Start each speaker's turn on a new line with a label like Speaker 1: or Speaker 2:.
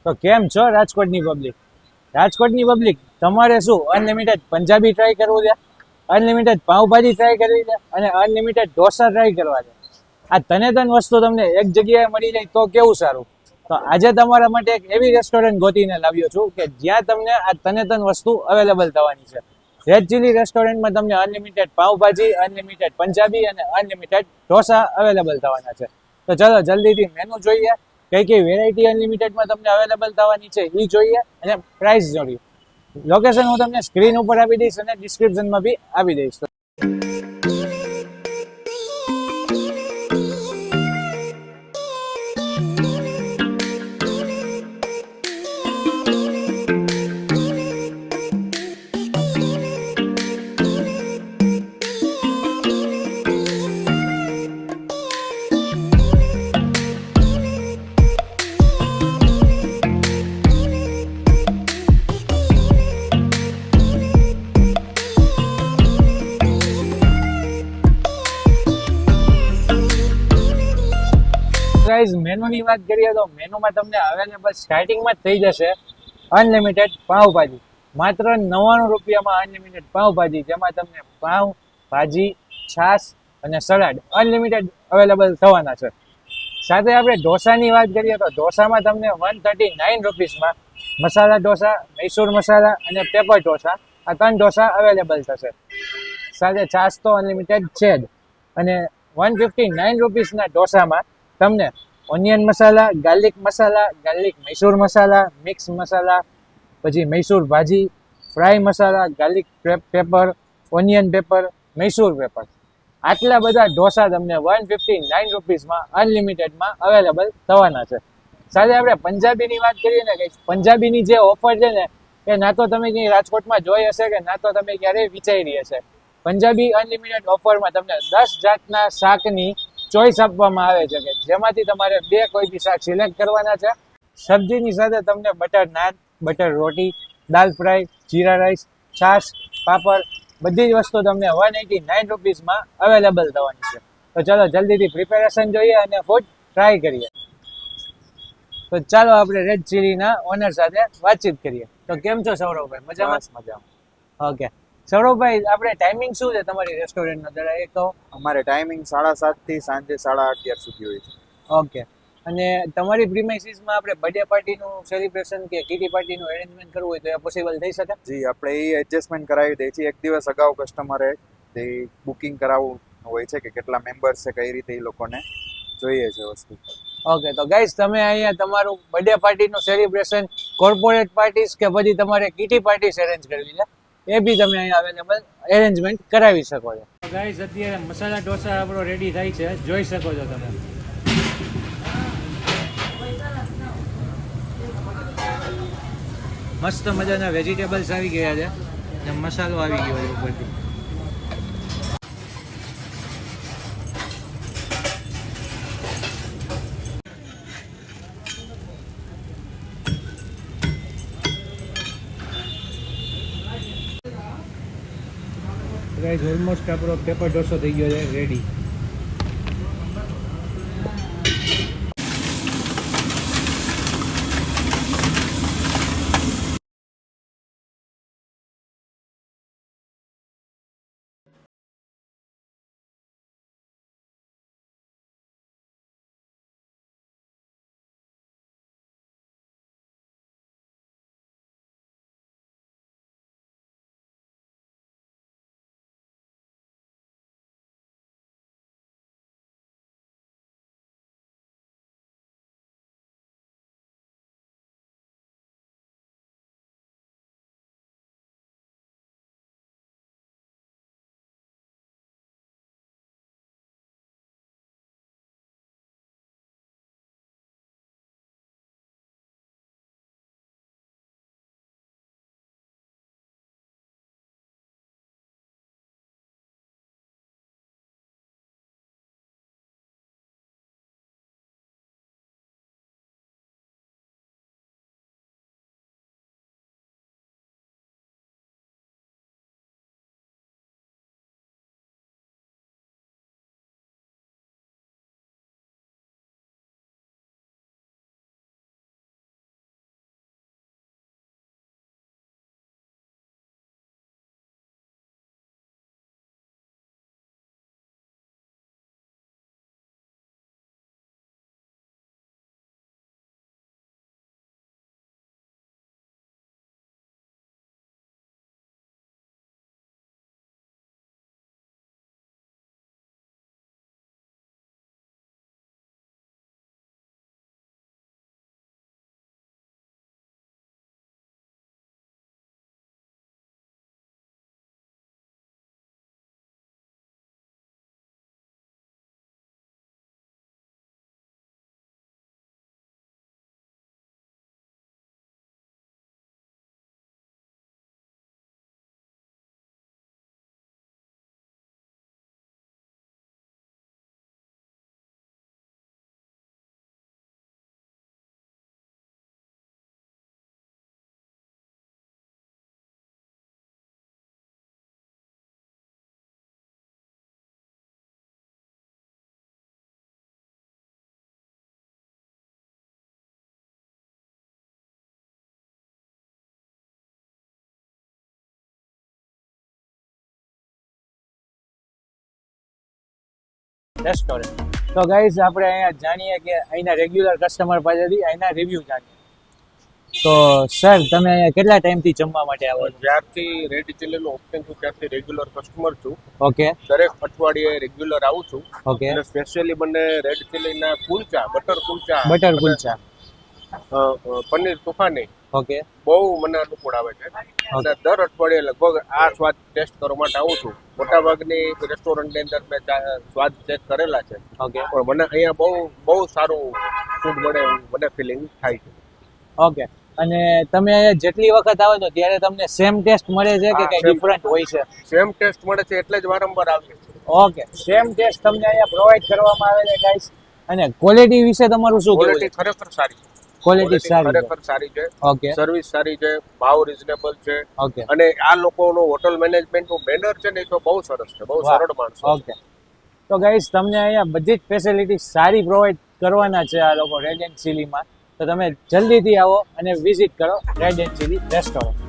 Speaker 1: તો કેમ છો રાજકોટની પબ્લિક? રાજકોટની પબ્લિક, તમારે શું અનલિમિટેડ પંજાબી ટ્રાય કરવું છે, અનલિમિટેડ પાઉંભાજી ટ્રાય કરવી છે અને અનલિમિટેડ ઢોસા ટ્રાય કરવા છે? આ તને તન વસ્તુ તમને એક જગ્યાએ મળી જાય તો કેવું સારું. તો આજે તમારા માટે એક એવી રેસ્ટોરન્ટ ગોતીને લાવ્યો છું કે જ્યાં તમને આ તને તન વસ્તુ અવેલેબલ થવાની છે. રેડ ચીલી રેસ્ટોરન્ટમાં તમને અનલિમિટેડ પાઉંભાજી, અનલિમિટેડ પંજાબી અને અનલિમિટેડ ઢોસા અવેલેબલ થવાના છે. તો ચલો જલ્દીથી મેનુ જોઈએ, કઈ કઈ વેરાયટી અનલિમિટેડમાં તમને અવેલેબલ થવાની છે એ જોઈએ અને પ્રાઇસ જોઈએ. લોકેશન હું તમને સ્ક્રીન ઉપર આપી દઈશ અને ડિસ્ક્રિપ્શનમાં બી આપી દઈશ. ગાઈઝ મેનુની વાત કરીએ તો મેનુમાં તમને અવેલેબલ સ્ટાર્ટિંગમાં જ થઈ જશે અનલિમિટેડ પાવભાજી. માત્ર 99 રૂપિયામાં અનલિમિટેડ પાવભાજી, જેમાં તમને પાવ, ભાજી, છાશ અને સલાડ અનલિમિટેડ અવેલેબલ થવાના છે. સાથે આપણે ઢોસાની વાત કરીએ તો ઢોસામાં તમને 139 રૂપીસમાં મસાલા ઢોસા, મૈસૂર મસાલા અને પેપર ઢોસા, આ 3 ઢોસા અવેલેબલ થશે. સાથે છાશ તો અનલિમિટેડ છે જ. અને 159 રૂપીસના ઢોસામાં તમને onion masala, garlic Mysore masala, mix masala, પછી Mysore bhaji, fry masala, garlic pepper, onion pepper, Mysore pepper, આટલા બધા ઢોસા તમને 159 રૂપીસમાં અનલિમિટેડમાં અવેલેબલ થવાના છે. સાથે આપણે પંજાબીની વાત કરીએ ને, કે પંજાબીની જે ઓફર છે ને, એ ના તો તમે ક્યાંય રાજકોટમાં જોઈ હશે કે ના તો તમે ક્યારેય વિચારી હશે. પંજાબી અનલિમિટેડ ઓફરમાં તમને 10 જાતના શાકની ચોઈસ આપવામાં આવે છે, કે જેમાંથી તમારે કોઈ બી શાક સિલેક્ટ કરવાના છે. સબ્જીની સાથે તમને બટર નાન, બટર રોટી, દાલ ફ્રાય, જીરા રાઈસ, છાશ, પાપડ, બધી જ વસ્તુ તમને 189 રૂપીસમાં અવેલેબલ થવાની છે. તો ચાલો જલ્દીથી પ્રિપેરેશન જોઈએ અને ફૂડ ટ્રાય કરીએ. તો ચાલો આપણે રેડ ચીલીના ઓનર સાથે વાતચીત કરીએ. તો કેમ છો સૌરભભાઈ? મજામાં?
Speaker 2: મજામાં.
Speaker 1: ઓકે સૌરભભાઈ, આપણે ટાઈમિંગ શું છે તમારી રેસ્ટોરન્ટનો જરા એ કહો.
Speaker 2: અમારે ટાઈમિંગ 7:30 થી સાંજે 11:30 સુધી હોય છે.
Speaker 1: ઓકે. અને તમારી પ્રીમાઇસીસમાં આપણે બર્થડે પાર્ટીનું સેલિબ્રેશન કે કીટી પાર્ટીનું એરેન્જમેન્ટ કરવું હોય તો એ પોસિબલ થઈ શકે?
Speaker 2: જી, આપણે એ એડજસ્ટમેન્ટ કરાવી દઈએ છીએ. એક દિવસ અગાઉ કસ્ટમરે તે બુકિંગ કરાવવું હોય છે કે કેટલા મેમ્બર્સ છે, કઈ રીતે એ લોકોને જોઈએ છે વસ્તુ.
Speaker 1: ઓકે, તો ગાઈસ તમે અહીંયા તમારું બર્થડે પાર્ટીનું સેલિબ્રેશન, કોર્પોરેટ પાર્ટીસ કે પછી તમારે કીટી પાર્ટીસ અરેન્જ કરવી છે, એ બી તમે અહીંયા અવેલેબલ એરેન્જમેન્ટ કરાવી શકો છો. ગાઈસ અત્યારે મસાલા ઢોસા આપણો રેડી થાય છે, જોઈ શકો છો તમે. મસ્ત મજાના વેજીટેબલ્સ આવી ગયા છે અને મસાલો આવી ગયો છે ઉપરથી. ગાઈસ ઓલમોસ્ટ આપણો પેપર ઢોસો થઈ ગયો છે રેડી. રેસ્ટોરન્ટ. તો ગાઈઝ આપણે અહીંયા જાણીએ કે અહીંના રેગ્યુલર કસ્ટમર પાસેથી અહીંના રિવ્યુ જાણીએ. તો સર તમે અહીંયા કેટલા ટાઈમથી જમવા માટે આવો છો?
Speaker 3: જ્યારથી રેડ ચીલીનો ઓપ્શન છું ત્યારથી રેગ્યુલર કસ્ટમર છું.
Speaker 1: ઓકે
Speaker 3: દરેક અઠવાડિયે રેગ્યુલર આવું છું.
Speaker 1: ઓકે.
Speaker 3: અને સ્પેશિયલી મને રેડ ચીલીના kulcha, butter kulcha,
Speaker 1: butter kulcha.
Speaker 3: Paneer toofani
Speaker 1: okay
Speaker 3: બહુ મને અનુકૂળ આવે છે. અને દર અઠવાડિયે લગભગ આ સ્વાદ ટેસ્ટ કરવા માટે આવું છું. મોટાભાગની રેસ્ટોરન્ટની અંદર મેં સ્વાદ ચેક કરેલા છે,
Speaker 1: ઓકે
Speaker 3: પણ મને અહીંયા બહુ સારું ફૂડ મળે એવું મને ફિલિંગ થાય છે.
Speaker 1: ઓકે. અને તમે અહીંયા જેટલી વખત આવો છો ત્યારે તમને સેમ ટેસ્ટ મળે છે કે
Speaker 3: હા,
Speaker 1: કઈ
Speaker 3: same.
Speaker 1: ડિફરન્ટ હોય છે?
Speaker 3: સેમ ટેસ્ટ મળે છે એટલે જ વારંવાર આવીએ છીએ.
Speaker 1: ઓકે, સેમ ટેસ્ટ તમને અહીંયા પ્રોવાઈડ કરવામાં આવે છે ગાઈસ. અને ક્વોલિટી વિશે તમારું શું કહેવું
Speaker 3: ક્વોલિટી
Speaker 1: છે?
Speaker 3: ખરેખર સારી છે.
Speaker 1: ક્વોલિટી સારી છે.
Speaker 3: ખરેખર સારી છે.
Speaker 1: ઓકે
Speaker 3: સર્વિસ સારી છે, ભાવ રીઝનેબલ છે.
Speaker 1: ઓકે
Speaker 3: અને આ લોકોનો હોટલ મેનેજમેન્ટનું બેનર છે ને એ તો બહુ સરસ છે, બહુ
Speaker 1: વાહ.
Speaker 3: સરળ માણસો.
Speaker 1: ઓકે. તો ગાઈસ તમને અહીંયા બધી જ ફેસિલિટી સારી પ્રોવાઈડ કરવાના છે આ લોકો રેડ એન્ડ ચીલીમાં. તો તમે જલ્દીથી આવો અને વિઝિટ કરો રેડ એન્ડ ચીલી રેસ્ટોરન્ટ.